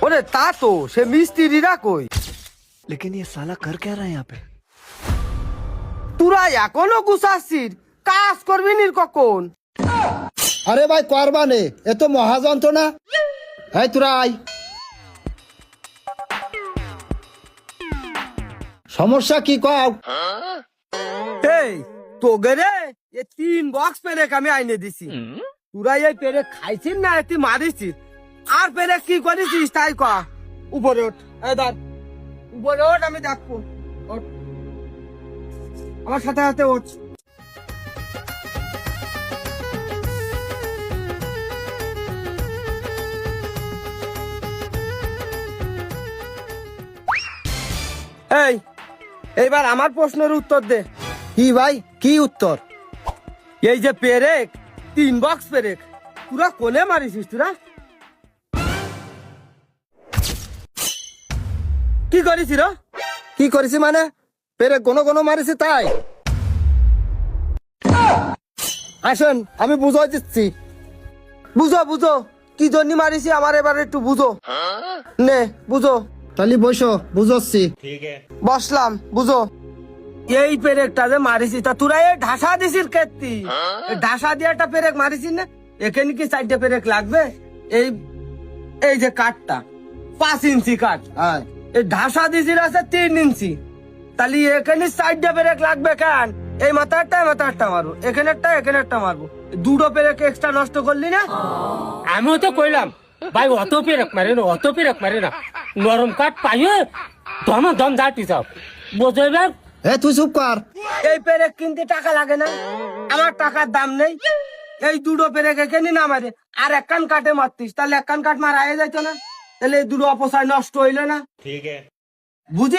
ওরে তা তো সে মিস্ত্রিরা কই? लेकिन ये साला कर क्या रहा है यहाँ पे? তোরা এখনো গুছাচ্ছিস, কাজ করবি নি কখন? আরে ভাই করবানে এ তো মহাযন্ত্রণা। এই তোরা আয়, সমস্যা কি কও? এই তোগে রে এ 3 বক্স পেরেক আমি আইনে দিছি, তোরা এই পেরেক খাইছিস না একটি মারিছিস? আর পেরেক কি করেছিস তাই ক। উপরে ওঠ, এই ধর উপরে ওঠ, আমি দেখবো। ওঠ, আমার সাথে সাথে ওঠ। এই এইবার আমার প্রশ্নের উত্তর দে। কি ভাই, কি উত্তর? এই যে পেরেক 3 বক্স পেরেক তোরা কোনে মারিছিস? তোরা কি করেছিস? কি করেছি মানে? পেরে কোনো কোনো মারিছি তাই? আসেন আমি বুঝাই দিচ্ছি। বুঝো বুঝো কি জন্য মারিছি আমার এবার একটু বুঝো। নে বুঝো। তাহলে বসো, বুঝাচ্ছি। বসলাম, বুঝো। এই পেরেকটা যে মারিছি তা তোরা এই ঢাসা দিছিস কেতি? ঢাসা দিয়ে একটা পেরেক মারিছিস না? এখানে কি 4টে পেরেক লাগবে? এই এই যে কাঠটা 5 ইঞ্চি কাঠ, হ্যাঁ, এই ঢাসা দিছিস আছে 3 ইঞ্চি, তাহলে এখানে 4টে পেরেক লাগবে কেন? এই মাথা একটা মারবো, এখানে একটা মারবো, 2টো পেরেক এক্সট্রা নষ্ট করলি না? আমিও তো কইলাম ভাই অত পেরেক মারে না, নরম কাঠ পাইয়ে দম যাটি সব বোঝাইবে। এ তুই চুপ কর। এই পেরেক কিনতে টাকা লাগে না? আমার টাকার দাম নেই? এই 2টো পেরেক এখানে না মারে আর 1 কান কাটে মারতিস, তাহলে 1 কান কাঠ মারা যাইতো না? তাহলে এই 2টো অপচয় নষ্ট হইলো না? বুঝি